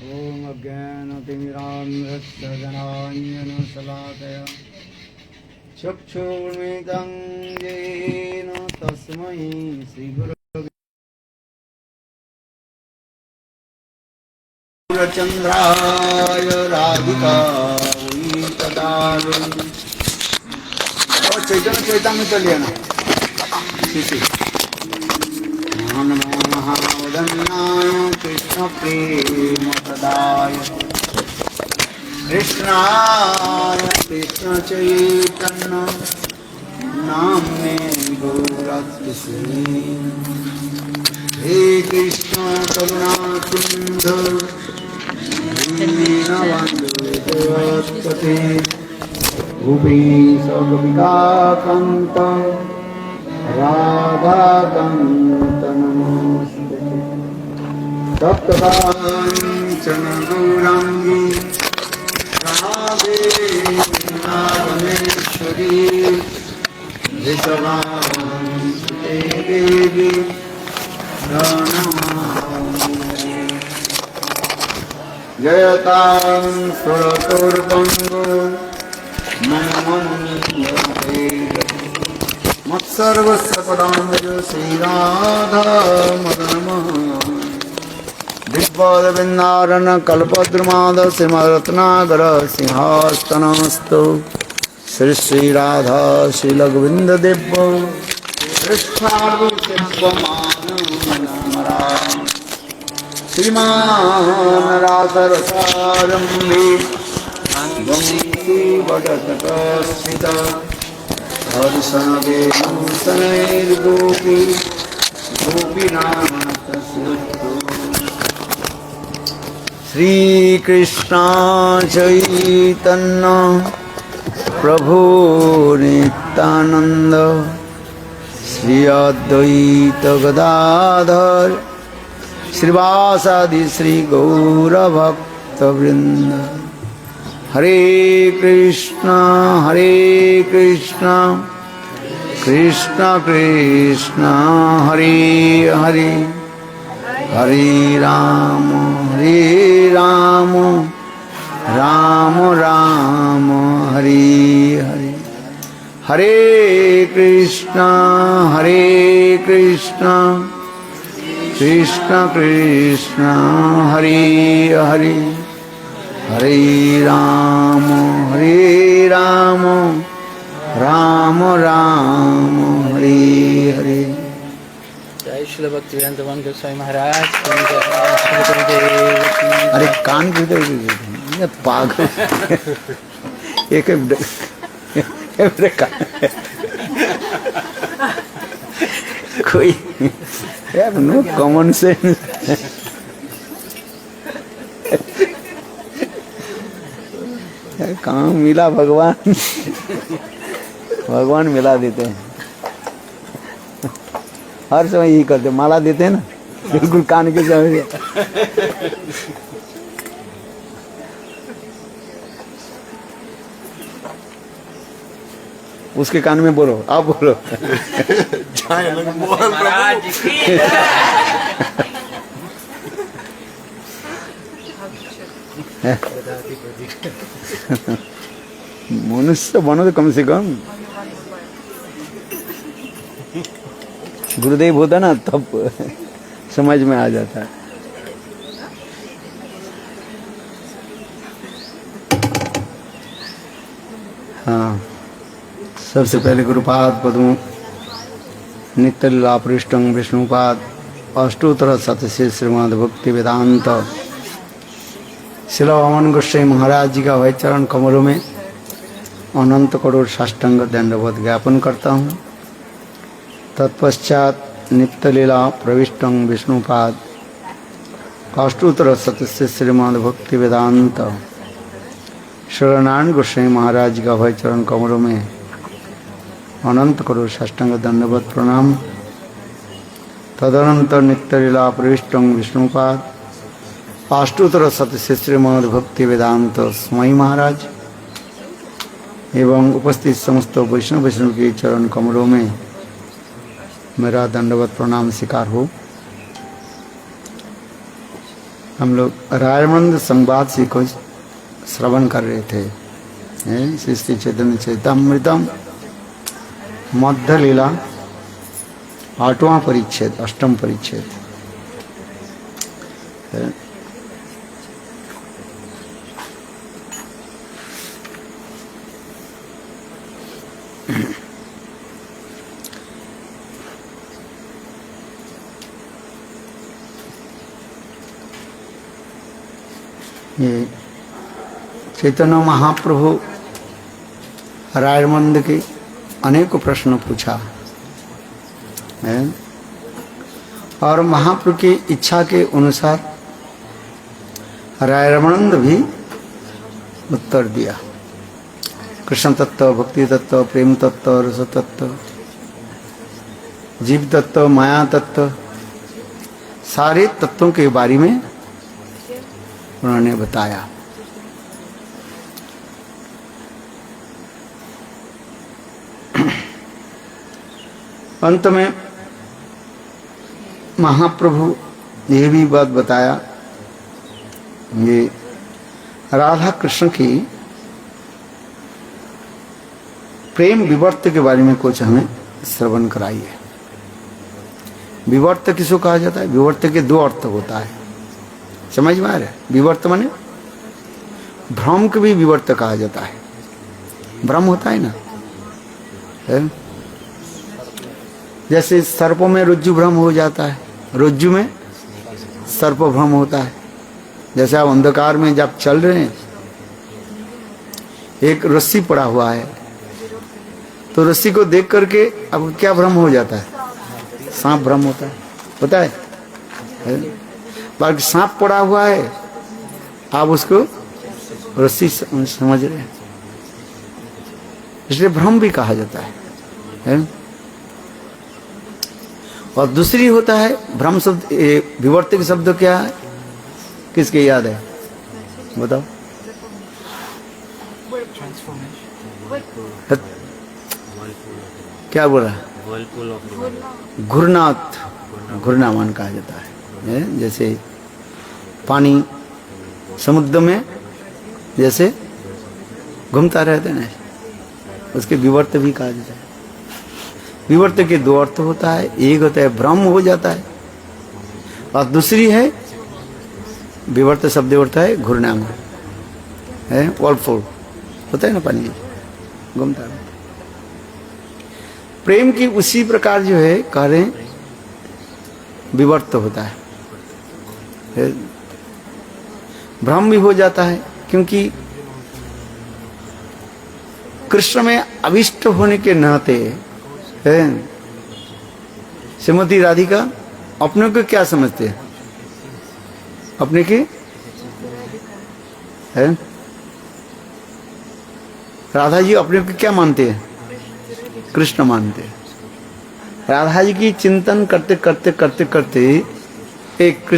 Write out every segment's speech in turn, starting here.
ॐ अज्ञानतिमिरान्धस्य जनाञ्जनशलाकया चक्षुर्मिलितं येन तस्मै श्रीगुरुचन्द्राय राधिकायै तदारु। और चैतन्य चलिए ना सीसी। नमो महावदन्नाय कृष्णप्रेमप्रदाय कृष्णाय कृष्णचैतन्य नाम्ने गौरत्रिसे। हे कृष्ण करुणा सिन्धु दीनबन्धु जगत्पते गोपीश गोपिकान्त राधाकान्त नमोस्तुते। तप्तकाञ्चन गौराङ्गी राधे वृन्दावनेश्वरी वृषभानुसुते देवी प्रणमामि। जयतां सुरतोर्वङ्गो मनमन्यते मत्सर्वस्य पदाम्बुज श्रीराधा मदनमोहन दिग्पादवृन्दारन कल्पद्रुमाद श्रीमद्रत्नाकर सिंहासनस्तु श्री श्रीराधा श्रीलघुविन्ददेव्यो श्रीमान् रासरसारम्भे वंशी वदतकस्मिता हर्षणवेणुसनैर्गोपी गोपीनाथस्वतो। श्रीकृष्ण चैतन्य प्रभु नित्यानंद श्री अद्वैत गदाधर श्रीवासादि श्री गौरभक्तवृंद। हरे कृष्णा कृष्ण कृष्ण हरे हरे हरे राम राम राम हरे हरे। हरे कृष्णा कृष्ण कृष्ण हरे हरे हरे राम राम राम हरे हरे। जय श्री भक्तिवेदांत गोस्वामी महाराज। अरे कान की पागल एक कोई यार नो कॉमन सेंस। कहाँ मिला भगवान मिला देते हैं। हर समय यही करते, माला देते हैं ना बिल्कुल कान के समय। उसके कान में बोलो, आप बोलो। मनुष्य बनो तो कम से कम गुरुदेव होता ना तब समझ में आ जाता है। हाँ, सबसे पहले गुरुपाद पद्म नित्य लीला पृष्ठं विष्णुपाद अष्टोत्तर शतशे श्रीमद् भक्ति वेदांत शिला वामन गोस्वामी महाराज जी का वह चरण कमलों में अनंत करोड़ साष्टांग दंडवत ज्ञापन करता हूँ। तत्पश्चात नित्य लीला प्रविष्टं विष्णुपाद अष्टोत्तर शतशे श्रीमद् भक्ति वेदांत शरणान गोस्वामी महाराज का वह चरण कमलों में अनंत करोड़ साष्टांग दंडवत प्रणाम। तदनंतर नित्य लीला प्रविष्टं विष्णुपाद अष्टोत्तर शतशे श्रीमद् भक्ति वेदांत स्वामी महाराज एवं उपस्थित समस्त वैष्णव के चरण कमलों में मेरा दंडवत प्रणाम स्वीकार हो। हम लोग रायमंद संवाद से कुछ श्रवण कर रहे थे। श्री श्री चैतन्य चैतामृतम मध्य लीला 8वां परिच्छेद 8म परिच्छेद। ये चैतन्य महाप्रभु रायमंद के अनेक प्रश्न पूछा है और महाप्रभु की इच्छा के अनुसार रायमंद भी उत्तर दिया। कृष्ण तत्व, भक्ति तत्व, प्रेम तत्व, रस तत्व, जीव तत्व, माया तत्व, सारे तत्वों के बारे में उन्होंने बताया। अंत में महाप्रभु ये भी बात बताया, ये राधा कृष्ण की प्रेम विवर्त के बारे में कुछ हमें श्रवण कराइए। विवर्त किसको कहा जाता है? विवर्त के दो अर्थ होता है, समझ में आ रहा है? विवर्त माने भ्रम को भी विवर्त कहा जाता है। भ्रम होता है ना, है? जैसे सर्पों में रज्जु भ्रम हो जाता है, रज्जु में सर्प भ्रम होता है। जैसे आप अंधकार में जब चल रहे हैं, एक रस्सी पड़ा हुआ है, तो रस्सी को देख करके आपको क्या भ्रम हो जाता है? सांप भ्रम होता है? बाकी सांप पड़ा हुआ है, आप उसको रस्सी समझ रहे हैं, इसलिए भ्रम भी कहा जाता है? और दूसरी होता है भ्रम शब्द, विवर्तक शब्द क्या है? किसके याद है? बताओ। क्या बोला? घूर्णात, घूर्णामान कहा जाता है। जैसे पानी समुद्र में जैसे घूमता रहता है ना, उसके विवर्त भी कहा जाता है। विवर्त के दो अर्थ होता है, एक होता है भ्रम हो जाता है और दूसरी है विवर्त शब्द होता है घूर्णामान, है वर्लफॉल होता है ना, पानी घूमता रहता है। प्रेम की उसी प्रकार जो है कह रहे हैं विवर्त होता है, भ्रम भी हो जाता है, क्योंकि कृष्ण में अविष्ट होने के नाते है श्रीमती राधिका अपने को क्या समझते हैं? अपने की है राधा जी अपने को क्या मानते हैं? कृष्ण मानते हैं। राधा जी की चिंतन करते करते करते करते एक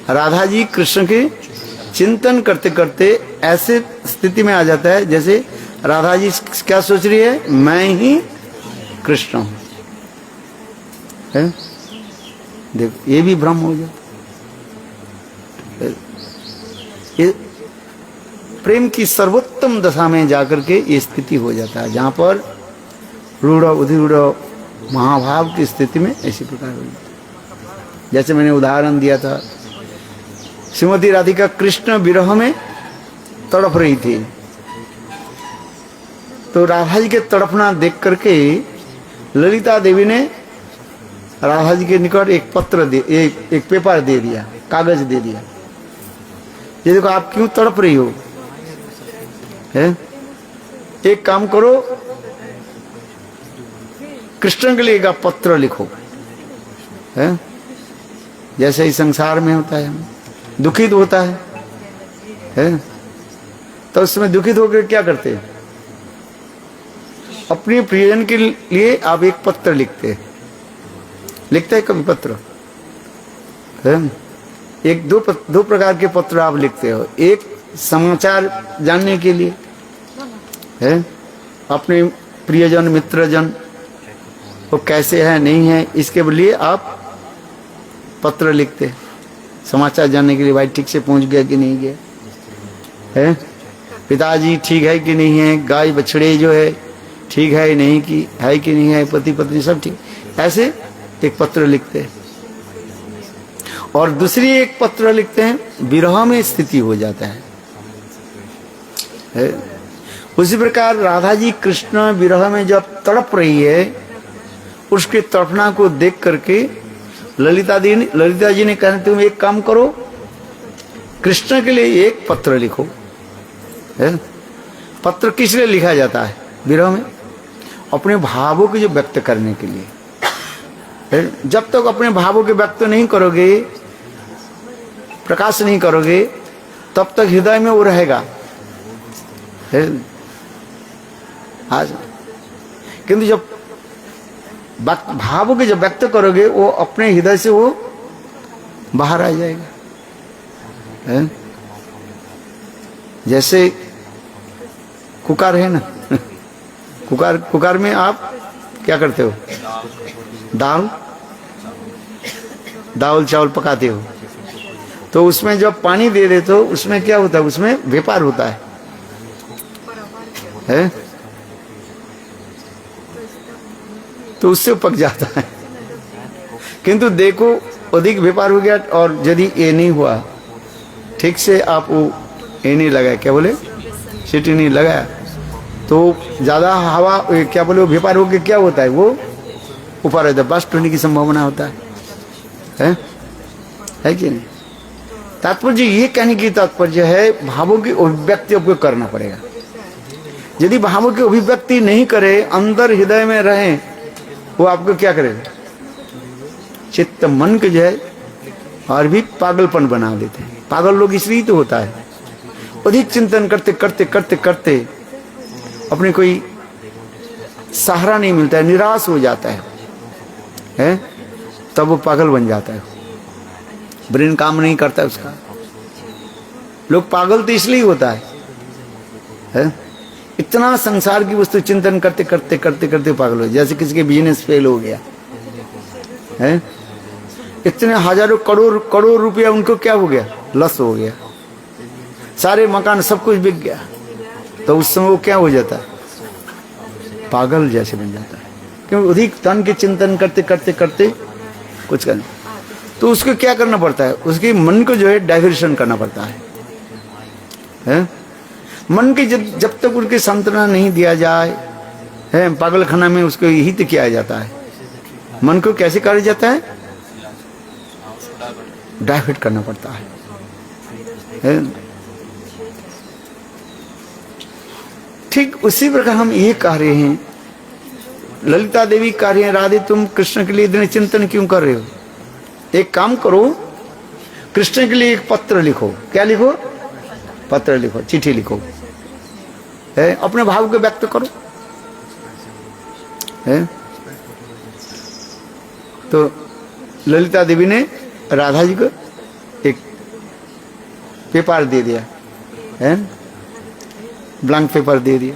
राधा जी कृष्ण के चिंतन करते करते ऐसे स्थिति में आ जाता है जैसे राधा जी क्या सोच रही है? मैं ही कृष्ण हूं, है? देखो ये भी भ्रम हो जाता। ये प्रेम की सर्वोत्तम दशा में जाकर के ये स्थिति हो जाता है, जहां पर रूढ़ उधिरूढ़ महाभाव की स्थिति में ऐसी प्रकार हो जाता है। जैसे मैंने उदाहरण दिया था, श्रीमती राधिका कृष्ण विरह में तड़प रही थी, तो राधा जी के तड़पना देख करके ललिता देवी ने राधा जी के निकट एक पत्र एक पेपर दे दिया, कागज दे दिया। ये देखो आप क्यों तड़प रही हो, है? एक काम करो, कृष्ण के लिए एक पत्र लिखो, है? जैसे ही संसार में होता है, दुखित होता है? तो उसमें दुखित होकर क्या करते हैं? अपने प्रियजन के लिए आप एक पत्र लिखते हैं कभी पत्र, है? एक दो प्रकार के पत्र आप लिखते हो। एक समाचार जानने के लिए, है? अपने प्रियजन मित्रजन वो कैसे है नहीं है, इसके लिए आप पत्र लिखते हैं। समाचार जानने के लिए, भाई ठीक से पहुंच गया कि नहीं गया है, पिताजी ठीक है कि नहीं है, गाय बछड़े जो है ठीक है नहीं कि है कि नहीं है, पति पत्नी सब ठीक, ऐसे एक पत्र लिखते हैं। और दूसरी एक पत्र लिखते हैं, विरह में स्थिति हो जाता है। उसी प्रकार राधा जी कृष्ण विरह में जब तड़प रही है, उसके तड़पना को देख करके ललिता जी ने कहा तुम एक काम करो, कृष्ण के लिए एक पत्र लिखो। है? पत्र किस लिए लिखा जाता है विरह में? अपने भावों को जो व्यक्त करने के लिए। है? जब तक अपने भावों के व्यक्त नहीं करोगे, प्रकाश नहीं करोगे, तब तक हृदय में वो रहेगा। है? आज किंतु जब भावों के जब व्यक्त करोगे, वो अपने हृदय से वो बाहर आ जाएगा। है? जैसे कुकर है ना, कुकर में आप क्या करते हो? दाल चावल पकाते हो, तो उसमें जब पानी दे देते हो, उसमें क्या होता है? उसमें वेपार होता है? तो उससे पक जाता है। किंतु देखो अधिक व्यापार हो गया, और यदि ये नहीं हुआ ठीक से, आप वो ये नहीं लगाया, क्या बोले, सीटी नहीं लगाया, तो ज्यादा हवा क्या बोले वो व्यापार होकर क्या होता है? वो ऊपर रहता है, बस्ट होने की संभावना होता है कि नहीं? तात्पर्य ये कहने की तात्पर्य है, भावों की अभिव्यक्ति आपको करना पड़ेगा। यदि भावों की अभिव्यक्ति नहीं करे, अंदर हृदय में रहे, वो आपको क्या करेगा? चित्त मन के जो है और भी पागलपन बना देते हैं। पागल लोग इसलिए तो होता है, अधिक चिंतन करते करते करते करते अपने कोई सहारा नहीं मिलता है, निराश हो जाता है? तब वो पागल बन जाता है, ब्रेन काम नहीं करता है उसका। लोग पागल तो इसलिए होता है? इतना संसार की वस्तु चिंतन करते करते करते करते पागल हो, जैसे किसी के बिजनेस फेल हो गया है, इतने हजारों करोड़ रुपया उनको क्या हो गया? लॉस हो गया, सारे मकान सब कुछ बिक गया, तो उस समय वो क्या हो जाता है? पागल जैसे बन जाता है। क्योंकि अधिक धन के चिंतन करते करते करते कुछ करना, तो उसको क्या करना पड़ता है? उसके मन को जो है डाइवर्शन करना पड़ता है? मन के जब तक उनके सांत्वना नहीं दिया जाए, है पागलखाना में उसको हित किया जाता है। मन को कैसे करा जाता है? डाइवर्ट करना पड़ता है? ठीक उसी प्रकार हम ये कह रहे हैं, ललिता देवी कह रही हैं, राधे तुम कृष्ण के लिए इतने चिंतन क्यों कर रहे हो? एक काम करो, कृष्ण के लिए एक पत्र लिखो। क्या लिखो? पत्र लिखो, चिट्ठी लिखो, है अपने भाव को व्यक्त करो। है तो ललिता देवी ने राधा जी को एक पेपर दे दिया, है ब्लैंक पेपर दे दिया,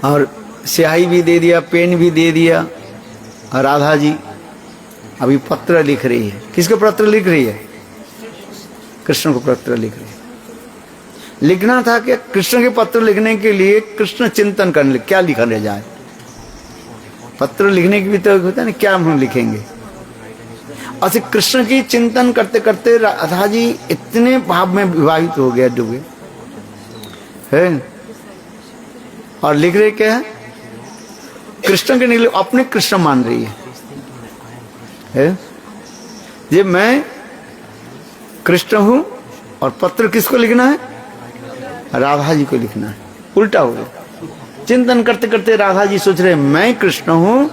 और स्याही भी दे दिया, पेन भी दे दिया। और राधा जी अभी पत्र लिख रही है। किसको पत्र लिख रही है? कृष्ण को पत्र लिख रही है। लिखना था कि कृष्ण के पत्र लिखने के लिए कृष्ण चिंतन करने, क्या लिखा जाए? पत्र लिखने की भी तो होता है ना, क्या हम लिखेंगे? और कृष्ण की चिंतन करते करते राधा जी इतने भाव में विवाहित हो गया, डूबे है। और लिख रहे क्या है? कृष्ण के निकले अपने कृष्ण मान रही है? ये मैं कृष्ण हूं, और पत्र किसको लिखना है? राधा जी को लिखना है। उल्टा हो गया। चिंतन करते करते राधा जी सोच रहे मैं कृष्ण हूं,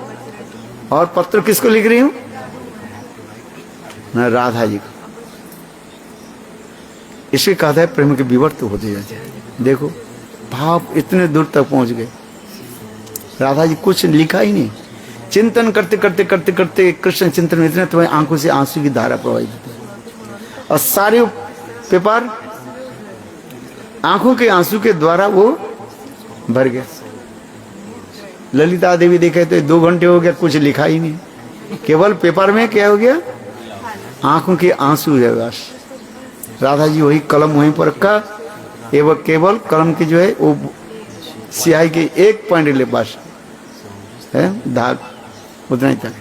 और पत्र किसको लिख रही हूं? न राधा जी को। इसे कहा है प्रेम के विवर्त होते जाते हैं। देखो भाव इतने दूर तक पहुंच गए। राधा जी कुछ लिखा ही नहीं, चिंतन करते करते करते करते कृष्ण चिंतन में इतने तुम्हारी आंखों से आंसू की धारा प्रवाहित होती है, और सारे पेपर आंखों के आंसू के द्वारा वो भर गया। ललिता देवी देखे तो 2 घंटे हो गया, कुछ लिखा ही नहीं, केवल पेपर में क्या हो गया? आंखों के आंसू है बस। राधा जी वही कलम वहीं पर रखा, एवं केवल कलम की जो है वो स्याही के एक पॉइंट ले बस है, धाग उतना ही था।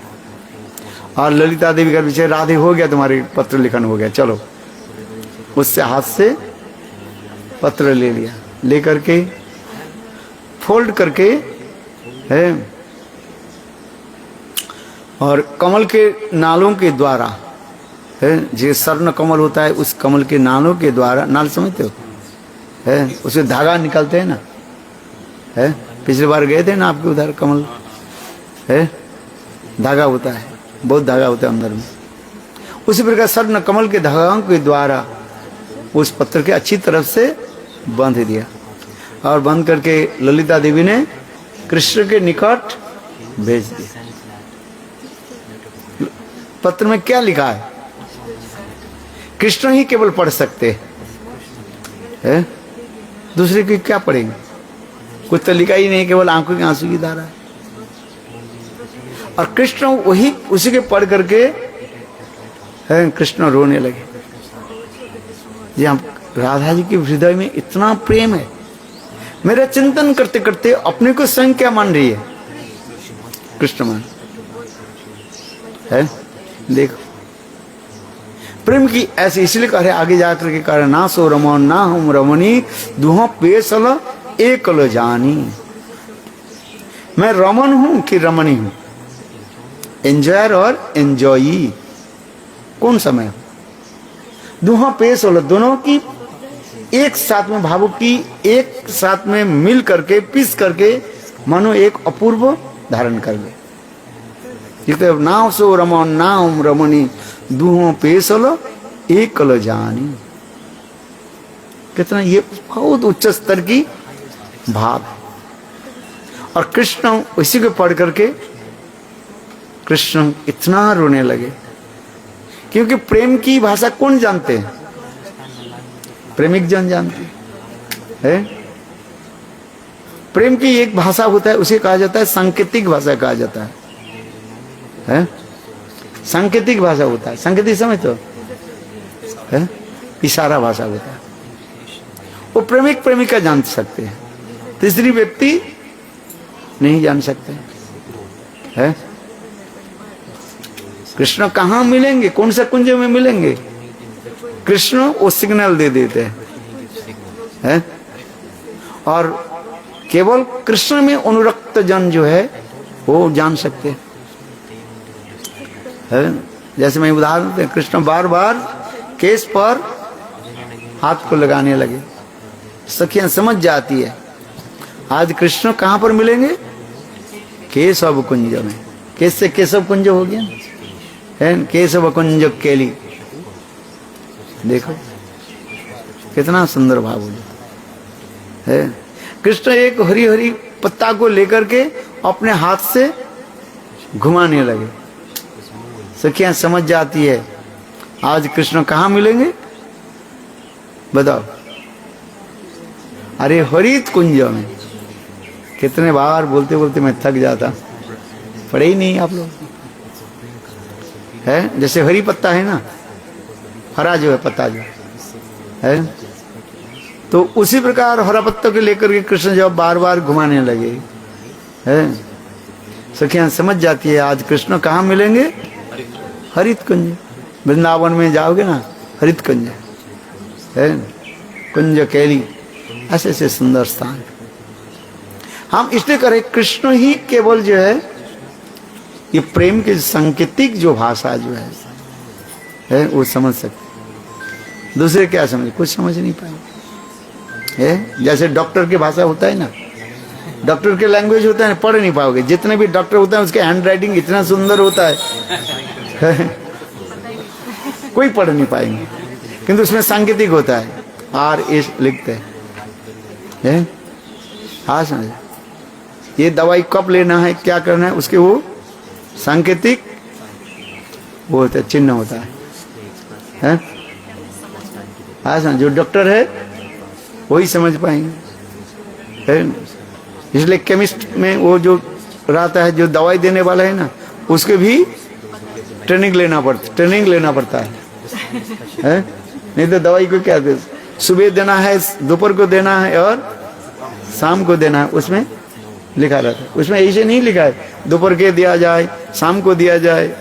और ललिता देवी का पीछे, राधे हो गया तुम्हारे पत्र लिखन हो गया, चलो। उससे हाथ से पत्र ले लिया, लेकर के फोल्ड करके है, और कमल के नालों के द्वारा है, जो स्वर्ण कमल होता है उस कमल के नालों के द्वारा, नाल समझते हो है, उससे धागा निकलते हैं ना है, पिछली बार गए थे ना आपके उधर, कमल है, धागा होता है, बहुत धागा होता है अंदर में। उसी प्रकार स्वर्ण कमल के धागाओं के द्वारा उस पत्र के अच्छी तरफ से बांध दिया, और बंद करके ललिता देवी ने कृष्ण के निकट भेज दिया। पत्र में क्या लिखा है? कृष्ण ही केवल पढ़ सकते हैं, दूसरे की क्या पढ़ेंगे? कुछ तो लिखा ही नहीं, केवल आंखों के आंसू की धारा है। और कृष्ण वही उसी के पढ़ करके कृष्ण रोने लगे। जी हम, राधा जी के हृदय में इतना प्रेम है। मेरा चिंतन करते करते अपने को स्वयं क्या मान रही है? कृष्ण मान है। देखो प्रेम की ऐसे, इसलिए कह रहे आगे जाकर के कह रहे, ना सो रमन ना हम रमणी दुहो पेसल एकल जानी। मैं रमन हूं कि रमणी हूं, एंजॉयर और एंजॉई कौन समय? दुहा पेश हो, दोनों की एक साथ में, भावों की एक साथ में मिल करके पीस करके मानो एक अपूर्व धारण कर ले। ना सो रमन नाम रमणी दुहो पेशल एकल जानी। कितना ये बहुत उच्च स्तर की भाव है। और कृष्ण उसी को पढ़ करके कृष्ण इतना रोने लगे, क्योंकि प्रेम की भाषा कौन जानते हैं? प्रेमिक जन जानते हैं। प्रेम की एक भाषा होता है, उसे कहा जाता है सांकेतिक भाषा कहा जाता है। सांकेतिक भाषा होता है, सांकेतिक समझते हो? इशारा भाषा होता है। वो प्रेमिक प्रेमिका जान सकते हैं, तीसरी व्यक्ति नहीं जान सकते है। कृष्ण कहाँ मिलेंगे, कौन सा कुंज में मिलेंगे? कृष्ण वो सिग्नल दे देते हैं, और केवल कृष्ण में अनुरक्त जन जो है वो जान सकते हैं। जैसे मैं उदाहरण देता हूं, कृष्ण बार बार केस पर हाथ को लगाने लगे, सखियां समझ जाती है आज कृष्ण कहां पर मिलेंगे? केशव कुंज में। केस से केशव कुंज हो गया है, केशव कुंज केली। देखो कितना सुंदर भाव है। कृष्ण एक हरी हरी पत्ता को लेकर के अपने हाथ से घुमाने लगे, सखियां समझ जाती है आज कृष्ण कहाँ मिलेंगे? बताओ। अरे हरित कुंज में। कितने बार बोलते बोलते मैं थक जाता, पढ़े ही नहीं आप लोग है। जैसे हरी पत्ता है ना, हरा जो है पत्ता जो है, तो उसी प्रकार हरा पत्ता को लेकर के कृष्ण जब बार बार घुमाने लगे है, सखियां समझ जाती है आज कृष्ण कहाँ मिलेंगे? हरित कुंज। वृंदावन में जाओगे ना, हरित कुंज है, कुंज केली, ऐसे ऐसे सुंदर स्थान। हम इसलिए करें कृष्ण ही केवल जो है ये प्रेम की सांकेतिक जो भाषा जो है वो समझ सकते। दूसरे क्या समझ? कुछ समझ नहीं पाएंगे। जैसे डॉक्टर की भाषा होता है ना, डॉक्टर के लैंग्वेज होता है, पढ़ नहीं पाओगे। जितने भी डॉक्टर होते हैं उसके हैंड राइटिंग इतना सुंदर होता है कोई पढ़ नहीं पाएंगे, किंतु उसमें सांकेतिक होता है, आर एस लिखते हैं। हाँ समझे, ये दवाई कब लेना है, क्या करना है, उसके वो सांकेतिक वो होता है, चिन्ह होता है। हाँ समझ, जो डॉक्टर है वही समझ पाएंगे। इसलिए केमिस्ट में वो जो रहता है, जो दवाई देने वाला है ना, उसके भी ट्रेनिंग लेना पड़ता है? नहीं तो दवाई को क्या दे, सुबह देना है, दोपहर को देना है और शाम को देना है, उसमें लिखा रहता है। उसमें ऐसे नहीं लिखा है दोपहर के दिया जाए, शाम को दिया जाए,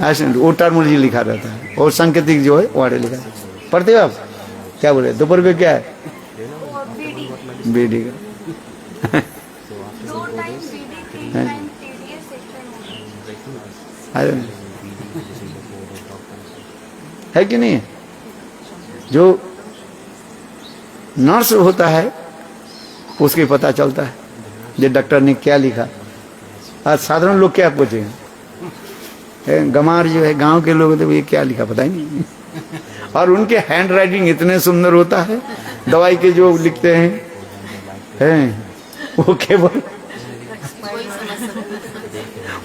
ऐसे वो टर्मोलॉजी लिखा रहता है। और सांकेतिक जो है वो लिखा है। पढ़ते हो आप? क्या बोले दोपहर को क्या है? बीडी का है कि नहीं? जो नर्स होता है उसके पता चलता है ये डॉक्टर ने क्या लिखा। आज साधारण लोग क्या पूछेंगे, गंवार जो है गांव के लोग तो ये क्या लिखा पता ही नहीं। और उनके हैंड राइटिंग इतने सुंदर होता है, दवाई के जो लिखते हैं वो केवल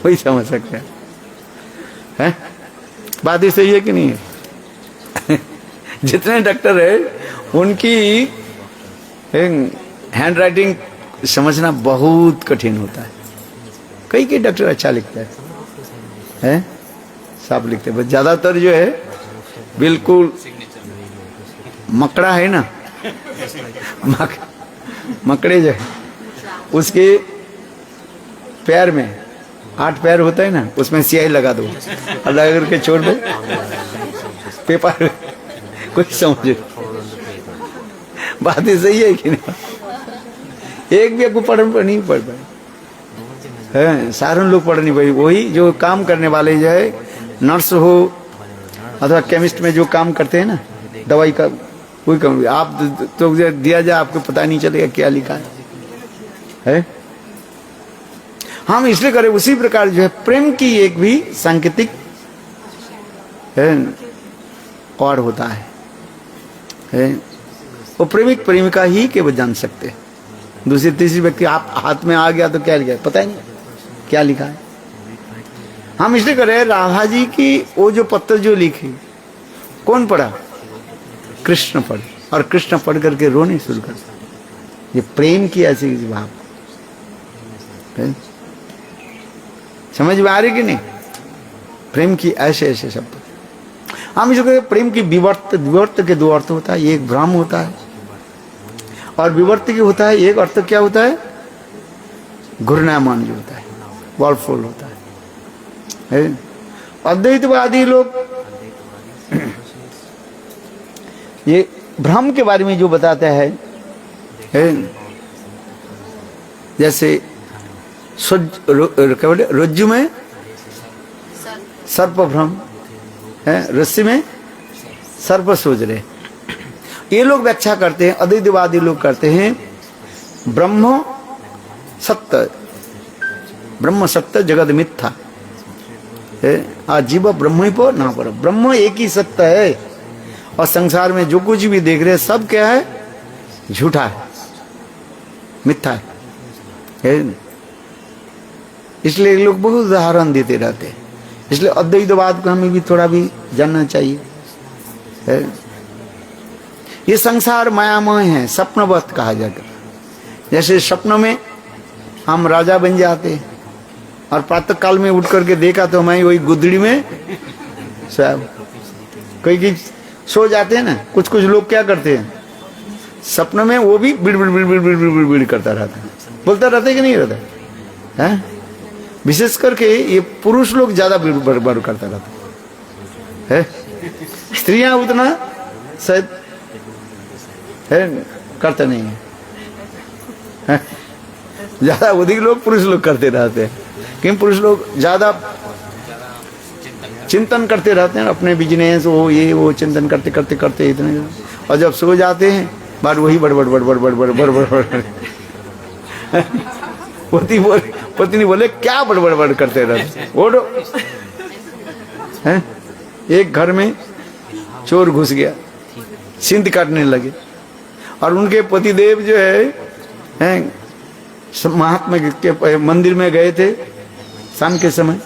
वही समझ सकते हैं। बात ही सही है कि नहीं है? जितने डॉक्टर है उनकी हैंड राइटिंग समझना बहुत कठिन होता है। कई डॉक्टर अच्छा लिखता है साफ लिखते हैं, ज्यादातर जो है बिल्कुल मकड़ा है ना, मकड़े जो है उसके पैर में 8 पैर होता है ना, उसमें स्याही लगा दो और लगा करके छोड़ दो, पेपर कुछ समझे। बात ही सही है कि नहीं? एक भी आपको पढ़ नहीं पढ़ पाए, सारे लोग पढ़ नहीं पाए। वही जो काम करने वाले जो है, नर्स हो अथवा केमिस्ट में जो काम करते हैं ना, दवाई का कोई काम, आप तो दिया जाए आपको पता नहीं चलेगा क्या लिखा है? हम इसलिए करें। उसी प्रकार जो है प्रेम की एक भी सांकेतिक और होता है। वो प्रेमिक प्रेमिका ही केवल जान सकते हैं। दूसरी तीसरी व्यक्ति आप हाथ में आ गया तो क्या लिखा है पता ही नहीं क्या लिखा है। हम इसलिए करें राधा जी की वो जो पत्र जो लिखी कौन पढ़ा? कृष्ण पढ़, और कृष्ण पढ़ करके रोने शुरू कर। ये प्रेम की ऐसी भाव समझ में आ रही कि नहीं? प्रेम की ऐसे ऐसे शब्द। हम इसको कहते प्रेम की विवर्त के 2 अर्थ होता है। एक भ्रम होता है और विवर्त की होता है। एक अर्थ क्या होता है? घूर्णायमान जो होता है, वॉलफुल होता है। अद्वैतवादी लोग ये भ्रम के बारे में जो बताते हैं, जैसे रज्जु में सर्प भ्रम है, रस्सी में सर्प सोच रहे, ये लोग व्याख्या करते हैं। अद्वैतवादी लोग करते हैं ब्रह्म सत्य जगत मिथ्या आजीव ब्रह्म ही पर ना पर। ब्रह्म एक ही सत्य है और संसार में जो कुछ भी देख रहे हैं सब क्या है? झूठा है, मिथ्या है। इसलिए लोग बहुत उदाहरण देते रहते हैं। इसलिए अद्वैतवाद को हमें भी थोड़ा भी जानना चाहिए। ये संसार मायामय है, स्वप्नवत कहा जाता है। जैसे स्वप्न में हम राजा बन जाते और प्रातः काल में उठ करके देखा तो मैं वही गुदड़ी में सब कोई सो जाते हैं ना। कुछ कुछ लोग क्या करते हैं सपने में, वो भी बिड़ बिड़ बिड़ बिड़ बिड़ बिड़ बिड़ करता रहता है, बोलता रहता है कि नहीं रहता है? विशेष करके ये पुरुष लोग ज्यादा बिड़ बिड़ करता रहता है। स्त्रियां उतना शायद करते नहीं है। ज्यादा अधिक लोग पुरुष लोग करते रहते हैं, क्योंकि पुरुष लोग ज्यादा चिंतन करते रहते हैं अपने बिजनेस वो ये वो चिंतन करते करते करते इतने, और जब सो जाते हैं बार वही बड़बड़ बड़बड़ बड़बड़ बड़बड़ बड़बड़। पत्नी बोले क्या बड़बड़ बड़ करते रहते ओडो हैं। एक घर में चोर घुस गया, सिंध काटने लगे और उनके पतिदेव जो है महात्मा के मंदिर में गए थे शाम के समय।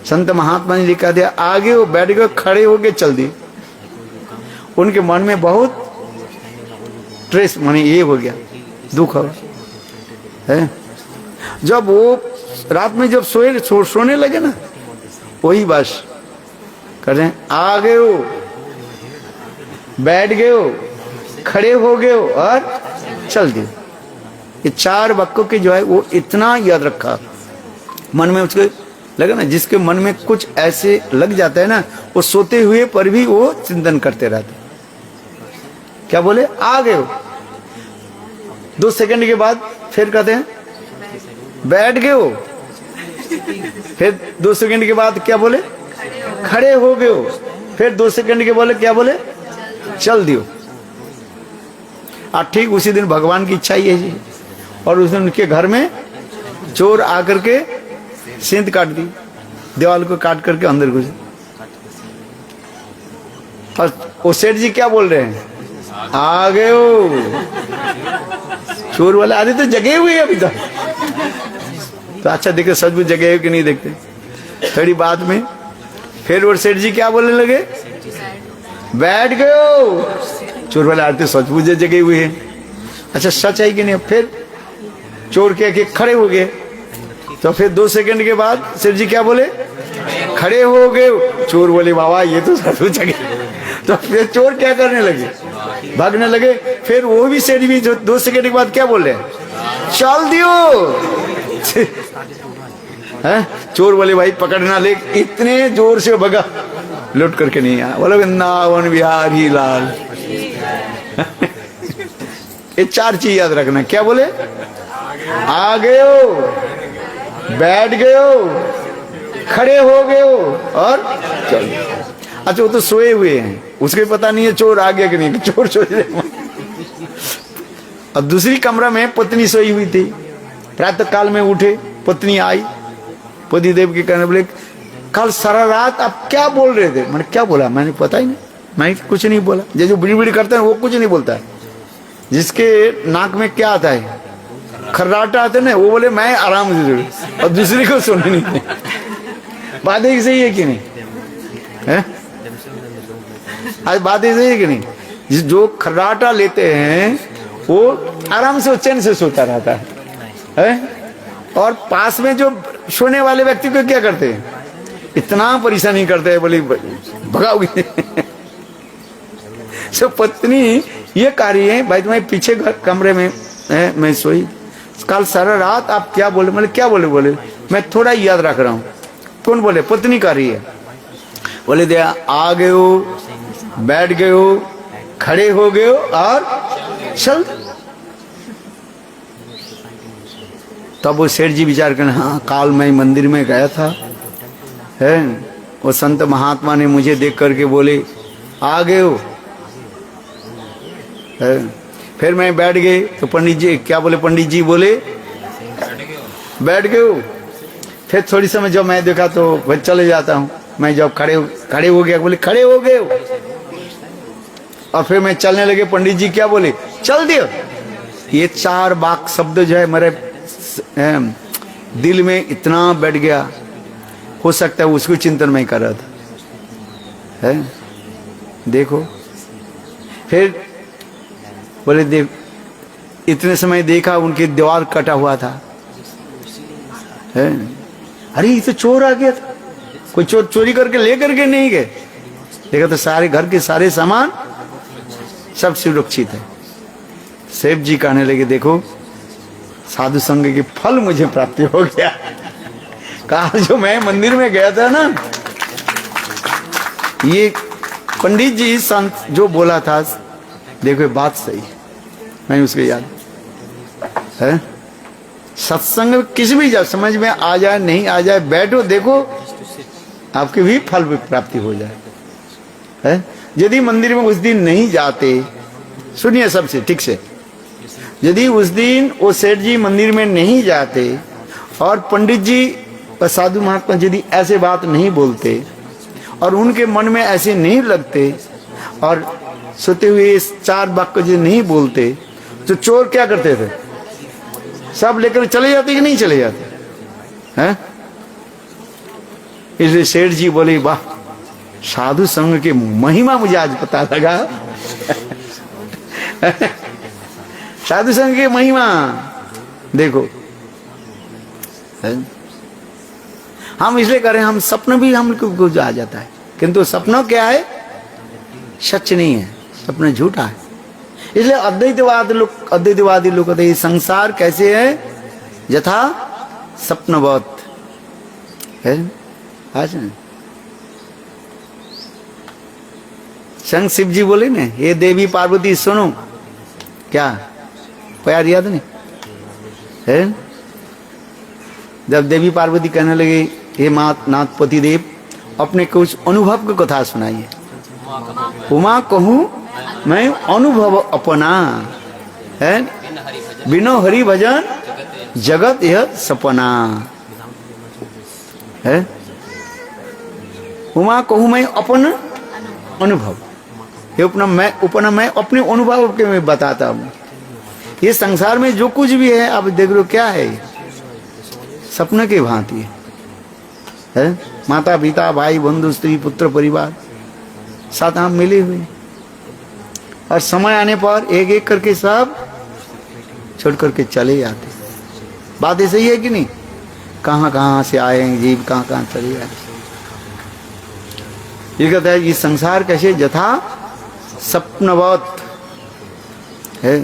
संत महात्मा ने लिखा दिया, आगे वो बैठ गए, खड़े होके चल दिए। उनके मन में बहुत स्ट्रेस माने ये हो गया, दुख हो है। जब वो रात में जब सोने लगे ना, वही बस कर रहे हैं, आ गए हो, बैठ गए हो, खड़े हो गए हो और चल दिए। ये 4 वाक्यों के जो है वो इतना याद रखा मन में, उसके लगा ना, जिसके मन में कुछ ऐसे लग जाता है ना, वो सोते हुए पर भी वो चिंतन करते रहते। क्या बोले? आ गए हो, 2 सेकंड के बाद फिर कहते हैं बैठ गए हो, फिर 2 सेकंड के बाद क्या बोले? खड़े हो गए हो, फिर 2 सेकंड के बोले क्या बोले? चल दियो। और ठीक उसी दिन भगवान की इच्छा ही है जी, और उस दिन उनके घर में चोर आकर के सींध काट दी, दीवार को काट करके अंदर घुसे। और वो सेठ जी क्या बोल रहे हैं? आ गए हो। चोर वाले आधे तो जगे हुए अभी तक, तो अच्छा देखे सचमुच जगे हो कि नहीं देखते। थोड़ी बाद में फिर वो सेठ जी क्या बोलने लगे? बैठ गए हो। चोर वाले आते सचमुच जगे हुए हैं, अच्छा सच है कि नहीं? फिर चोर के खड़े हो गए, तो फिर 2 सेकंड के बाद सेठ जी क्या बोले? खड़े हो गए। चोर बोले बाबा ये तो सचमुच जगे। तो फिर चोर क्या करने लगे? भागने लगे। फिर वो भी सेठ भी 2 सेकंड के बाद क्या बोल रहे हैं? चल दियो। है? चोर बोले भाई पकड़ना, ले, इतने जोर से भगा, लौट करके नहीं आया। बोले वृंदावन बिहारी लाल। ये 4 चीज याद रखना। क्या बोले? आ गए हो, बैठ गए हो, खड़े हो गए हो और चल। अच्छा वो तो सोए हुए हैं, उसके पता नहीं है चोर आ गया कि नहीं, चोर सो रहे। अब दूसरी कमरा में पत्नी सोई हुई थी। प्रातः काल में उठे, पत्नी आई, पति देव के कहने बोले कल सारा रात आप क्या बोल रहे थे? मैंने क्या बोला? मैंने पता ही नहीं, मैं कुछ नहीं बोला। जो बीड़ी बीड़ी करते हैं वो कुछ नहीं बोलता है। जिसके नाक में क्या आता है? खर्राटा आता है ना, वो बोले मैं आराम से जुड़े, और दूसरी को सुनने नहीं। बात एक सही है कि नहीं है? आज बात सही है कि नहीं? जो खर्राटा लेते हैं वो आराम से चैन से सोता रहता है? और पास में जो सोने वाले व्यक्ति को क्या करते हैं? इतना परेशान नहीं करते हैं, बोली भगाओगे। सो पत्नी ये कार्य है भाई, तुम्हारे पीछे कमरे में है, मैं सोई, कल सारा रात आप क्या बोले? मतलब क्या बोले? बोले मैं थोड़ा याद रख रहा हूँ। कौन बोले? पत्नी कर रही है। बोले दे आ गए हो, बैठ गए हो, खड़े हो गए हो और चल। तब वो सेठ जी विचार करने, हाँ काल मैं मंदिर में गया था, है वो संत महात्मा ने मुझे देख करके बोले आ गए हो, है? फिर मैं बैठ गए तो पंडित जी क्या बोले? पंडित जी बोले बैठ गए हो। फिर थोड़ी समय जब मैं देखा तो फिर चले जाता हूँ। मैं जब खड़े हो गया, बोले खड़े हो गए हो। और फिर मैं चलने लगे, पंडित जी क्या बोले? चल दियो। ये 4 वाक शब्द जो है मेरे दिल में इतना बैठ गया, हो सकता है उसको चिंतन में कर रहा था, है? देखो फिर बोले देख, इतने समय देखा उनकी दीवार कटा हुआ था, है? अरे ये तो चोर आ गया था। कोई चोर चोरी करके ले करके नहीं गए, देखा तो सारे घर के सारे सामान सब सुरक्षित है। सेठ जी कहने लगे देखो साधु संग के फल मुझे प्राप्त हो गया। कहा जो मैं मंदिर में गया था ना, ये पंडित जी संत जो बोला था, देखो बात सही है, मैं उसको याद है। सत्संग किसी भी जब समझ में आ जाए नहीं आ जाए, बैठो देखो आपके भी फल प्राप्ति हो जाए, है? यदि मंदिर में उस दिन नहीं जाते, सुनिए सबसे ठीक से, यदि उस दिन वो सेठ जी मंदिर में नहीं जाते और पंडित जी और साधु महात्मा यदि ऐसे बात नहीं बोलते और उनके मन में ऐसे नहीं लगते और सोते हुए इस 4 वाक्य जो नहीं बोलते, तो चोर क्या करते थे? सब लेकर चले जाते कि नहीं चले जाते, हैं? इसलिए सेठ जी बोले वाह, साधु संघ की महिमा मुझे आज पता लगा। साधु संघ की महिमा देखो, है? हम इसलिए करें, हम स्वप्न भी हमको आ जाता है, किंतु सपना क्या है? सच नहीं है, सपना झूठा है। इसलिए अद्वैतवादी लोग कहते हैं संसार कैसे है? यथा स्वप्नवत है। आज संग शिव जी बोले ना, हे देवी पार्वती सुनो, क्या प्यार याद नहीं है? जब देवी पार्वती कहने लगे हे नाथ पति देव, अपने कुछ अनुभव की कथा सुनाइए। उमा कहूं मैं अनुभव अपना है, बिनो हरि भजन जगत यह सपना है। उमा कहूं मैं अपन अनुभव, ये उपना मैं अपने अनुभव के मैं बताता हूं। ये संसार में जो कुछ भी है आप देख लो क्या है? सपने की भांति है। माता पिता भाई बंधु स्त्री पुत्र परिवार साथ हम मिले हुए, और समय आने पर एक एक करके सब छोड़ करके चले जाते। बात ऐसे ही है कि नहीं? कहां कहां से आए जीव, कहां कहां चले जाते। ये कहता है ये संसार कैसे? यथा स्वप्नवत है।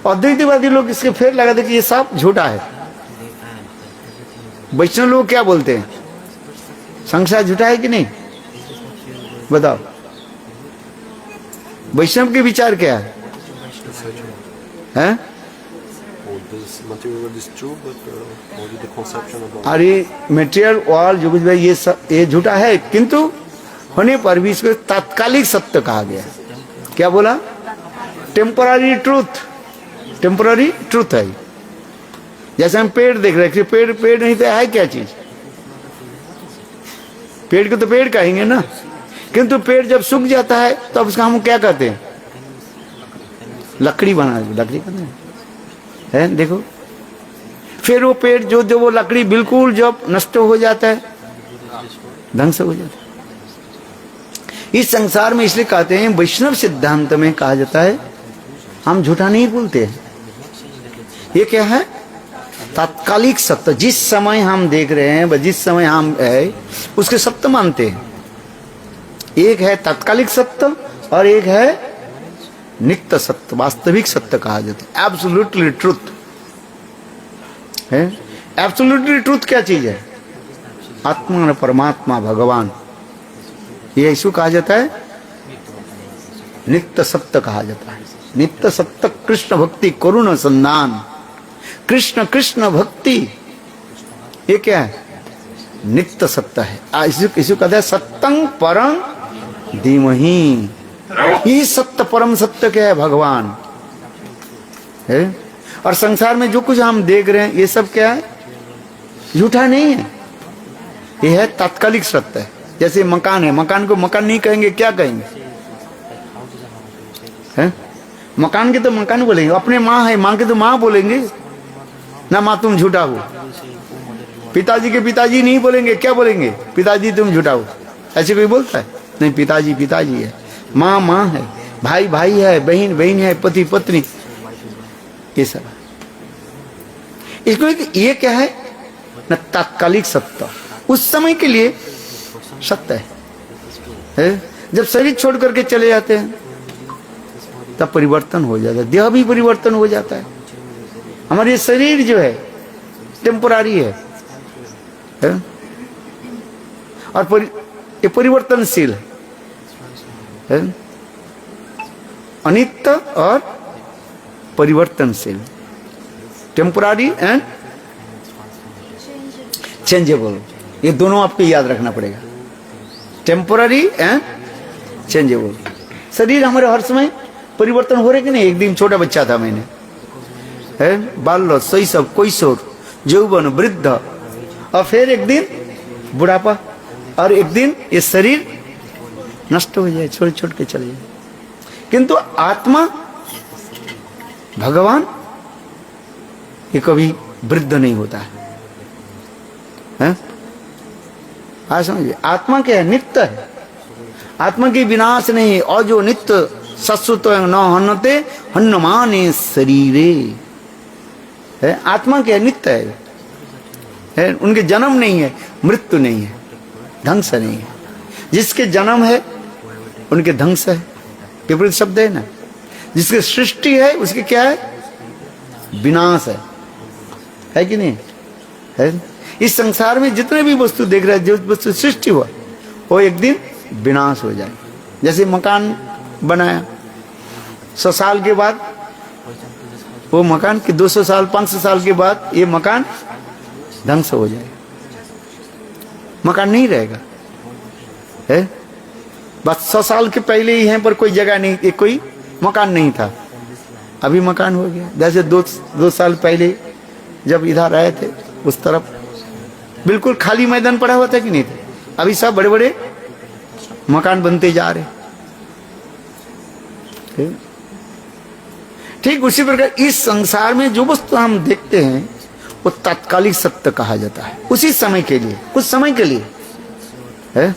अद्वैतवादी लोग इसके फेर लगाते कि ये सब झूठा है। वैष्णव लोग क्या बोलते हैं? संसार झूठा है कि नहीं? बताओ, वैष्णव के विचार क्या है? हैं? अरे मेटेरियल वर्ल्ड जो कुछ भाई ये झूठा है, किंतु होने पर भी इसको तात्कालिक सत्य कहा गया। क्या बोला? टेम्पररी ट्रूथ, टेम्पररी ट्रूथ है। जैसे हम पेड़ देख रहे हैं, पेड़ नहीं तो है क्या चीज? पेड़ को तो पेड़ कहेंगे ना, किंतु पेड़ जब सूख जाता है तब तो उसका हम क्या कहते हैं? लकड़ी बना, लकड़ी कहते हैं है। देखो फिर वो पेड़ जो वो लकड़ी बिल्कुल जब नष्ट हो जाता है, ध्वंस हो जाता है। इस संसार में इसलिए कहते हैं, वैष्णव सिद्धांत में कहा जाता है हम झूठा नहीं बोलते हैं। ये क्या है? तात्कालिक सत्य। जिस समय हम देख रहे हैं, जिस समय हम है, उसके सत्य मानते हैं। एक है तात्कालिक सत्य और एक है नित्य सत्य, वास्तविक सत्य कहा जाता है। एब्सोल्युटली ट्रुथ है। एब्सोल्युटली ट्रुथ क्या चीज है? आत्मा, परमात्मा, भगवान, ये इसको कहा जाता है नित्य सत्य कहा जाता है। नित्य सत्य कृष्ण भक्ति करुण संधान, कृष्ण कृष्ण भक्ति, ये क्या है? नित्य सत्य है। इसको कहते हैं सत्यं परम धीमहि। ये सत्य परम सत्य क्या है? भगवान है। और संसार में जो कुछ हम देख रहे हैं ये सब क्या है? झूठा नहीं है, ये है तात्कालिक सत्य है। जैसे मकान है, मकान को मकान नहीं कहेंगे, क्या कहेंगे? है? मकान के तो मकान बोलेंगे। अपने माँ है, माँ के तो माँ बोलेंगे ना, माँ तुम झूठा हो। पिताजी के पिताजी नहीं बोलेंगे, क्या बोलेंगे? पिताजी तुम झूठा हो। ऐसे कोई बोलता है? नहीं, पिताजी पिताजी है, माँ माँ है, भाई भाई है, बहन बहन है, पति पत्नी, ये सब। इसको ये क्या है न? तात्कालिक सत्य, उस समय के लिए सत्य है। जब शरीर छोड़ करके चले जाते हैं तब परिवर्तन हो जाता है, देह भी परिवर्तन हो जाता है। हमारे शरीर जो है टेम्पोरारी है और ये परिवर्तनशील है। अनित्य और परिवर्तनशील, टेम्पोरारी एंड चेंजेबल, ये दोनों आपको याद रखना पड़ेगा। Temporary and changeable. शरीर हमारे हर समय परिवर्तन हो रहे कि नहीं? एक दिन छोटा बच्चा था मैंने, है बाल्य, शैशव, कैशोर, यौवन, वृद्ध, और फिर एक दिन बुढ़ापा, और एक दिन ये शरीर नष्ट हो जाए, छोड़ छोड़ के चले जाए। किंतु आत्मा, भगवान, ये कभी वृद्ध नहीं होता है। हाँ समझिए, आत्मा क्या है? नित्य है। आत्मा की विनाश नहीं है। और जो नित्य सत्सुत न हन्नते हन्नमाने शरीरे है। आत्मा क्या? नित्य है। है, उनके जन्म नहीं है, मृत्यु नहीं है, ध्वंस नहीं है। जिसके जन्म है उनके ध्वंस है, विपरीत शब्द है ना। जिसकी सृष्टि है उसके क्या है, विनाश है कि नहीं है। इस संसार में जितने भी वस्तु देख रहे हैं, जो वस्तु सृष्टि हुआ वो एक दिन विनाश हो जाए। जैसे मकान बनाया 100 साल के बाद, वो मकान के 200 साल 500 साल के बाद ये मकान ध्वंस हो जाए, मकान नहीं रहेगा है। बस 100 साल के पहले ही यहाँ पर कोई जगह नहीं, कोई मकान नहीं था, अभी मकान हो गया। जैसे 2 साल पहले जब इधर आए थे उस तरफ बिल्कुल खाली मैदान पड़ा हुआ था कि नहीं थे, अभी सब बड़े बड़े मकान बनते जा रहे। ठीक उसी प्रकार इस संसार में जो वस्तु हम देखते हैं वो तात्कालिक सत्य कहा जाता है, उसी समय के लिए, कुछ समय के लिए है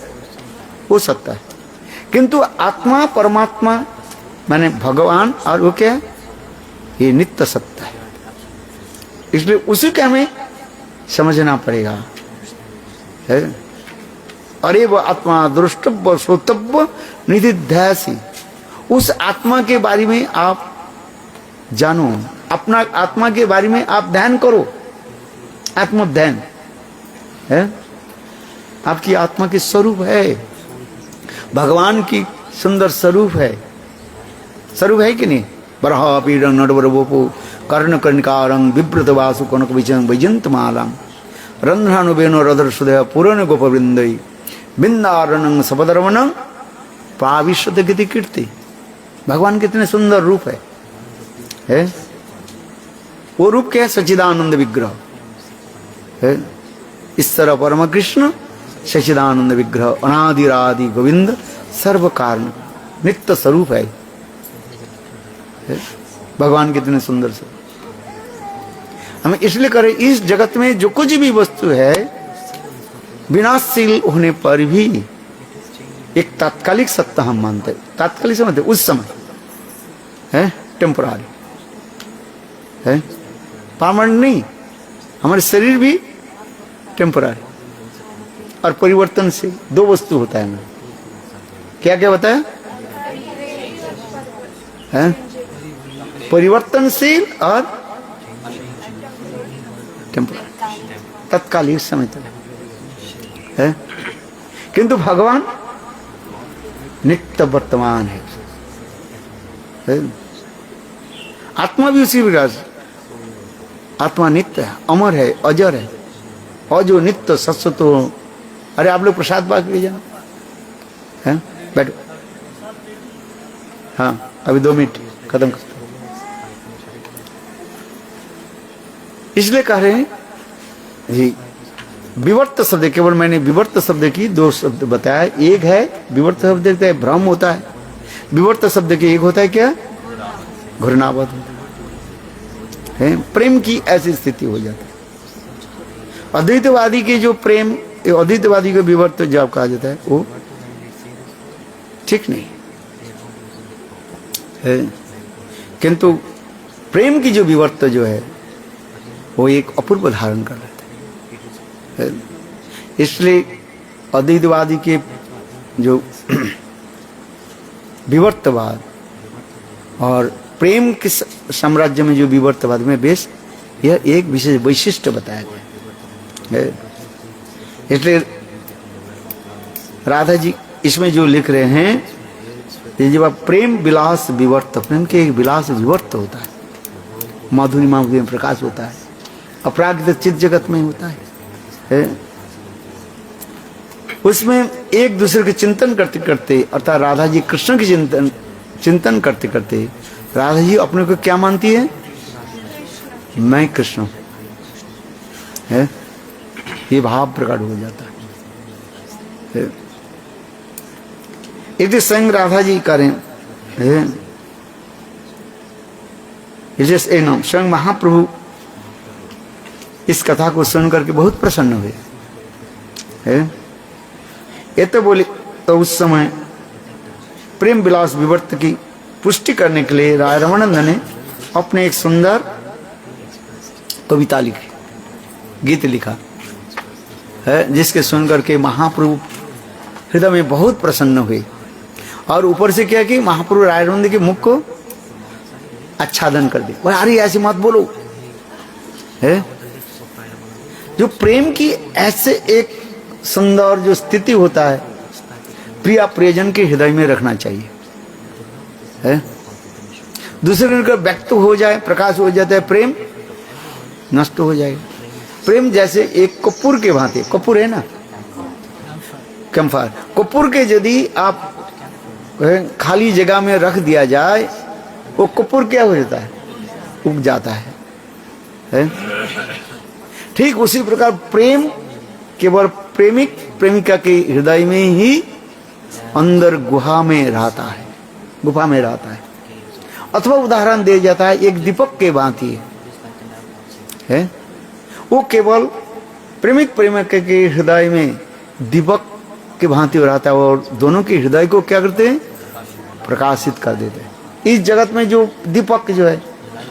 वो सत्य है। किंतु आत्मा परमात्मा माने भगवान और वो क्या है, ये नित्य सत्य है। इसलिए उसी के हमें समझना पड़ेगा है। अरे वो आत्मा दृष्टव्य श्रोतव्य निधिध्यासी, उस आत्मा के बारे में आप जानो, अपना आत्मा के बारे में आप ध्यान करो, आत्मध्यान है। आपकी आत्मा की स्वरूप है, भगवान की सुंदर स्वरूप है, स्वरूप है कि नहीं। बरहा पीड़ं नटवर वपु कर्ण कर्णिकारं विव्रत वासु कनक विचं वैजंत मालां रंध्रानुबेनो रधर सुदय पुरन गोप वृंदई बिंदारणं सपदरवनं पाविश्वत गति कीर्ति। भगवान कितने सुंदर रूप है? वो रूप क्या है, सच्चिदानंद विग्रह है। ईश्वर परम कृष्ण सच्चिदानंद विग्रह अनादिरादि गोविंद सर्व कारण नित्य स्वरूप है। भगवान कितने सुंदर से हमें इसलिए करें, इस जगत में जो कुछ भी वस्तु है विनाशशील होने पर भी एक तात्कालिक सत्ता हम मानते हैं। तात्कालिक समझते उस समय है, टेम्पोररी है, परमानेंट नहीं। हमारे शरीर भी टेम्पोररी और परिवर्तनशील, दो वस्तु होता है ना। क्या क्या बताया है, परिवर्तनशील और टेम्पोररी, तत्कालिक समय तक है। किंतु भगवान नित्य वर्तमान है। आत्मा भी उसी प्रकार से, आत्मा नित्य है, अमर है, अजर है, और जो नित्य सत्सत हो। अरे आप लोग प्रसाद बाग ले जाना है, बैठो। हाँ अभी 2 मिनट खत्म करते। इसलिए कह रहे हैं जी, विवर्त शब्द, केवल मैंने विवर्त शब्द की 2 शब्द बताया। एक है विवर्त शब्द है भ्रम होता है, विवर्त शब्द के एक होता है क्या, घूर्णावत है, प्रेम की ऐसी स्थिति हो जाती है। अद्वैतवादी के जो प्रेम, अद्वैतवादी को विवर्त जब कहा जाता है वो ठीक नहीं है। किंतु प्रेम की जो विवर्त जो है वो एक अपूर्व धारण कर लेते हैं। इसलिए अद्वैतवादी के जो विवर्तवाद और प्रेम के साम्राज्य में जो विवर्तवाद में बेस, यह एक विशेष वैशिष्ट्य बताया गया है। इसलिए राधा जी इसमें जो लिख रहे हैं, ये जब प्रेम विलास विवर्त, प्रेम के एक विलास विवर्त होता है, माधुरी माधुरी में प्रकाश होता है, अपरागित चित्त जगत में होता है। उसमें एक दूसरे के चिंतन करते करते, अर्थात राधा जी कृष्ण के चिंतन करते करते राधा जी अपने को क्या मानती है, मैं कृष्ण है, ये भाव प्रकट हो जाता है। यदि स्वयं राधा जी करें, स्वयं महाप्रभु इस कथा को सुन करके बहुत प्रसन्न हुए है। ये तो बोले, तो उस समय प्रेम विलास विवर्त की पुष्टि करने के लिए राय रमानंद ने अपने एक सुंदर कविता लिखी, गीत लिखा, है, जिसके सुनकर के महाप्रभु हृदय में बहुत प्रसन्न हुए और ऊपर से क्या कि महाप्रभु रायरमंद के मुख को आच्छादन कर दी। बोले अरे ऐसी मत बोलो, है जो प्रेम की ऐसे एक सुंदर जो स्थिति होता है प्रिया प्रियजन के हृदय में रखना चाहिए, है दूसरे दिन का व्यक्त हो जाए, प्रकाश हो जाता है, प्रेम नष्ट हो जाएगा। प्रेम जैसे एक कपूर के भांति, कपूर है ना, कैम्फर, कपूर के यदि आप खाली जगह में रख दिया जाए वो कपूर क्या हो जाता है, उग जाता है? ठीक उसी प्रकार प्रेम केवल प्रेमिक प्रेमिका के हृदय में ही अंदर गुहा में रहता है, गुफा में रहता है। अथवा उदाहरण दिया जाता है एक दीपक के भांति है, वो केवल प्रेमिक प्रेमिका के हृदय में दीपक के भांति रहता है और दोनों के हृदय को क्या करते हैं, प्रकाशित कर देते हैं। इस जगत में जो दीपक जो है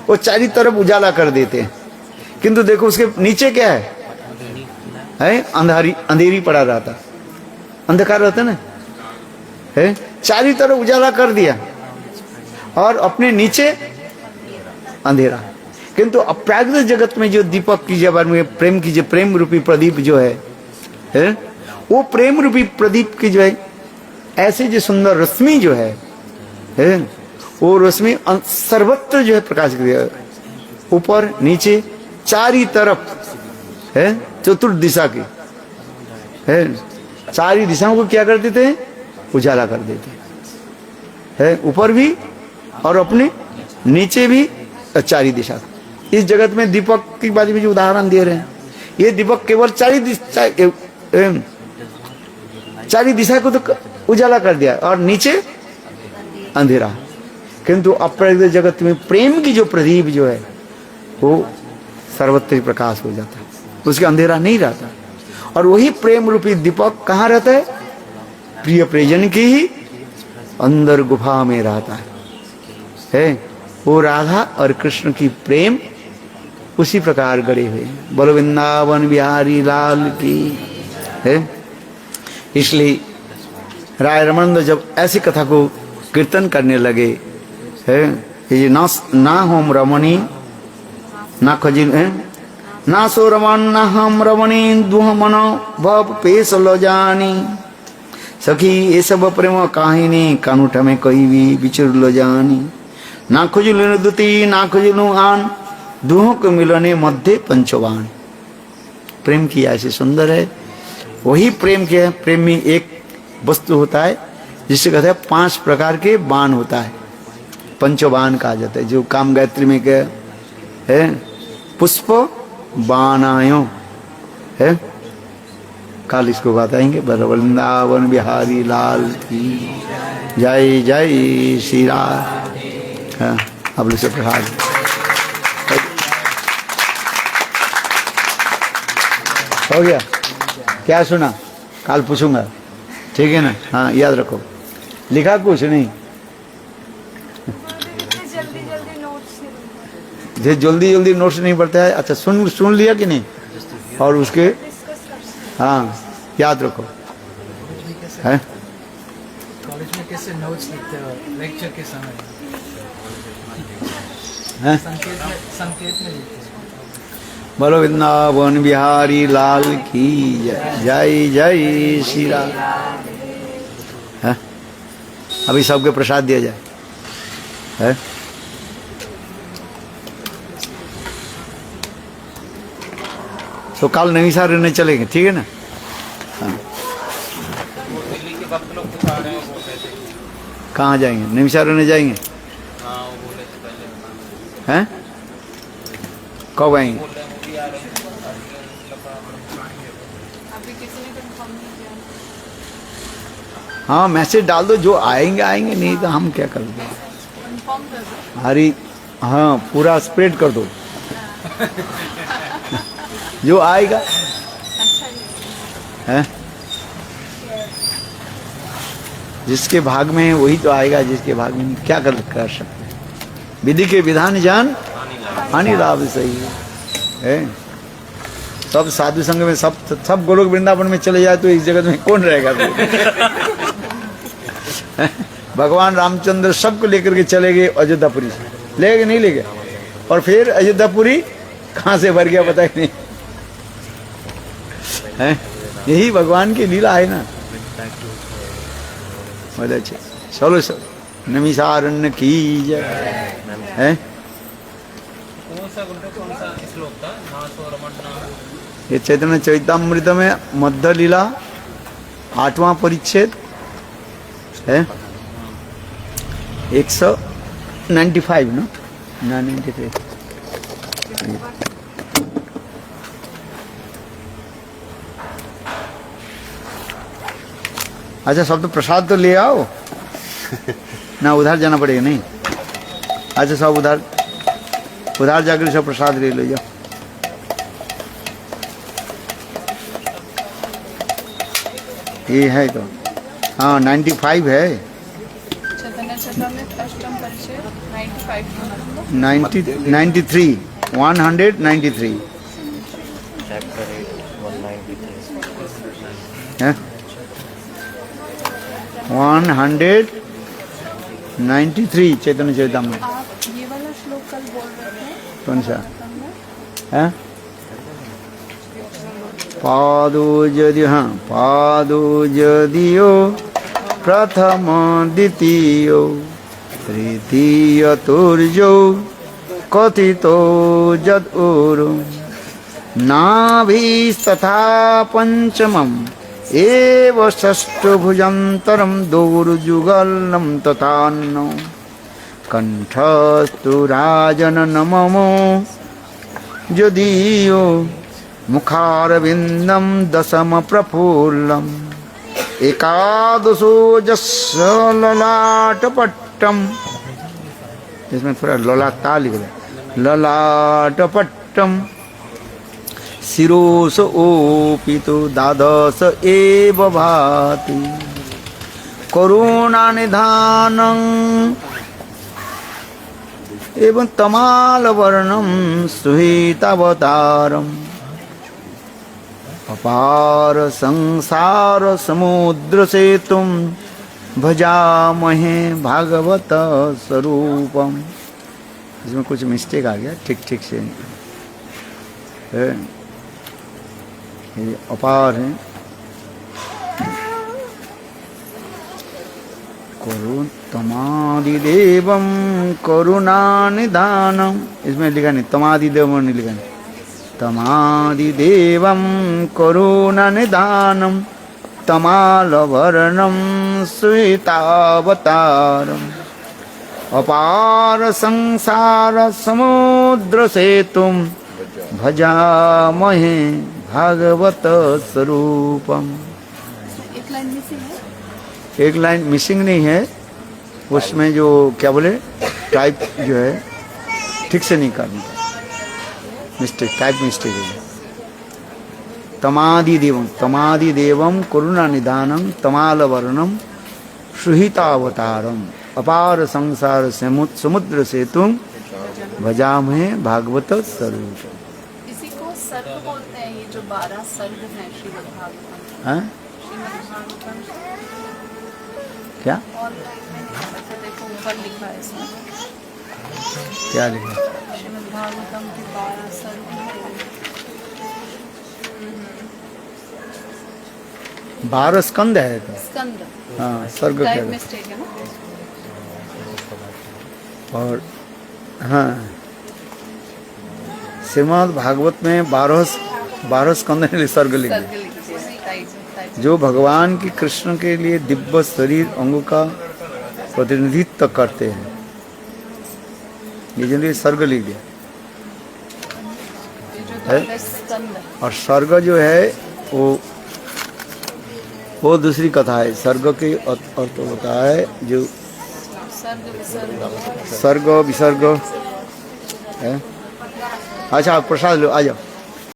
वो चारों तरफ उजाला कर देते हैं, किंतु देखो उसके नीचे क्या है अंधेरी पड़ा रहता, अंधकार रहता ना, है चारों तरफ उजाला कर दिया और अपने नीचे अंधेरा। किंतु अप्राकृत जगत में जो दीपक की जब में प्रेम की जो प्रेम रूपी प्रदीप जो है वो प्रेम रूपी प्रदीप की जो है ऐसे जो सुंदर रश्मि जो है वो रश्मि सर्वत्र जो है प्रकाश दिया, ऊपर नीचे चारी तरफ है, चतुर्थ दिशा की है, चारी दिशाओं को क्या कर देते हैं, उजाला कर देते है, ऊपर भी और अपने नीचे भी चारी दिशा। इस जगत में दीपक की बात में जो उदाहरण दे रहे हैं, ये दीपक केवल चारी दिशा को तो उजाला कर दिया और नीचे अंधेरा। किंतु अप्राकृत जगत में प्रेम की जो प्रदीप जो है वो सर्वत्र प्रकाश हो जाता है, उसके अंधेरा नहीं रहता। और वही प्रेम रूपी दीपक कहाँ रहता है, प्रिय प्रियजन की ही अंदर गुफा में रहता है। वो राधा और कृष्ण की प्रेम उसी प्रकार गड़े हुए हैं। बोलो वृंदावन बिहारी लाल की है। इसलिए राय रमन जब ऐसी कथा को कीर्तन करने लगे है, ये ना होम रमणी ना खजिन है, ना सो रमन ना हम रमणी दुह मनो भव पेश लो जानी सखी ये सब प्रेम काहिनी कानूठ में कोई भी विचुर लो जानी ना खुजलु दुती ना खुजलु आन दुहों को मिलने मध्य पंचवान। प्रेम की ऐसी सुंदर है। वही प्रेम के है, प्रेम में एक वस्तु होता है जिसे कहते हैं 5 प्रकार के बाण होता है, पंचबाण कहा जाता है। जो काम गायत्री में क्या है, पुष्प बाणायो है, काल इसको बताएंगे। वृंदावन बिहारी लाल की जय जय श्री राम। हाँ, आप लोग से प्रसाद हो गया। क्या सुना काल पूछूंगा, ठीक है ना? हाँ याद रखो, लिखा कुछ नहीं, जल्दी जल्दी नोट्स नहीं पढ़ता है। अच्छा सुन लिया कि नहीं? और उसके हाँ याद रखो है। कॉलेज में कैसे नोट्स लिखते हो लेक्चर के समय? संकेत में लिखते हैं। बोलो वृंदावन बिहारी लाल की जय जय श्री राम। है अभी सबके प्रसाद दिया जाए है। तो कल नई सारे रहने चलेंगे, ठीक है ना? हाँ। कहाँ जाएंगे? नई रहने जाएंगे हैं? कब आएंगे? हाँ मैसेज डाल दो, जो आएंगे आएंगे, नहीं तो हम क्या कर दें। हरी हाँ पूरा स्प्रेड कर दो जो आएगा है, जिसके भाग में है वही तो आएगा, जिसके भाग में क्या कर सकते हैं। विधि के विधान जान हानि लाभ सही है। सब साधु संग में सब गोलोक वृंदावन में चले जाए तो इस जगत में कौन रहेगा फिर? भगवान रामचंद्र सबको लेकर के चले गए अयोध्यापुरी से, ले गए नहीं ले गए? और फिर अयोध्यापुरी कहाँ से भर गया पता ही नहीं है। यही भगवान की लीला है ना। बहुत अच्छे, चलो सर, नमिषारण्य की जय है। ये चैतन्य चरितामृत में मध्य लीला 8वां परिच्छेद है, 195 ना 93। अच्छा, सब तो प्रसाद तो ले आओ ना, उधर जाना पड़ेगा नहीं? अच्छा, सब उधर जाकर सब प्रसाद ले लो जाओ। ये है तो हाँ 95 है, 93 193 है, 193 चैतन्य चरितामृत। आप ये वाला श्लोक कल बोल रहे थे, कौन सा है? पादो यदि, हाँ, पादो यदियो प्रथम द्वितीय तृतीय तुर्यो कथितो जद उरु नाभिस्तथा पंचमम् एव षष्ठभुजन्तरं दोर्जुगलं तथान्नो कंठस्तु राजन नममो यदीयो मुखारविन्दं दशम प्रफुल्लम् एकादशो जस्य ललाटपट्टम्, इसमें थोड़ा ललाटा लिख दे, ललाटपट्टम् शिरोस ओपितो द्वादश एव भाति करुणानिधानं एवं तमालवर्णं सुहितावतारम् अपार संसार समुद्र सेतुं भजामहे भागवत स्वरूपम। इसमें कुछ मिस्टेक आ गया, ठीक से है। ये अपार है, तमादिदेवं करुणानिधानम, इसमें लिखा नहीं, तमादिदेवम नहीं लिखा नहीं, तमादिदेवं करुणानिधानं तमालवर्णं श्वेतावतारम् अपार संसार समुद्र सेतुं भजामहे भागवत स्वरूपम। एक लाइन मिसिंग है, एक लाइन मिसिंग नहीं है, उसमें जो क्या बोले टाइप जो है ठीक से नहीं करना, मिस्टेक, टाइप मिस्टेक है। तमादिदेवं करुणानिधानं तमालवर्णं सुहितावतारम् अपार संसार समुद्र सेतुं भजामहे भागवत स्वरूप। इसी को सर्ग बोलते हैं, ये जो 12 सर्ग हैं श्रीमद् भागवतम। हैं? श्रीमद् भागवतम क्या और अच्छा देखो ऊपर लिखा है इसमें, क्या लिखा? श्रीमद् भागवतम के 12 सर्ग हैं। 12 स्कंद है तो, स्कंद, हाँ, स्वर्ग टाइप क्या मिस्टेक है ना। और हाँ, श्रीमद् भागवत में 12 स्कंद स्वर्ग लिखे हैं, सर्ग लिखिए, टाइप। जो भगवान की कृष्ण के लिए दिव्य शरीर अंगों का प्रतिनिधित्व करते हैं। ये जो स्वर्ग लिख दिया ये जो है। 12 स्कंद है। और स्वर्ग जो है वो दूसरी कथा है। स्वर्ग के अर्थ होता है जो सर्ग विसर्ग स्वर्ग विसर्ग है। अच्छा, प्रसाद लो, आ जाओ।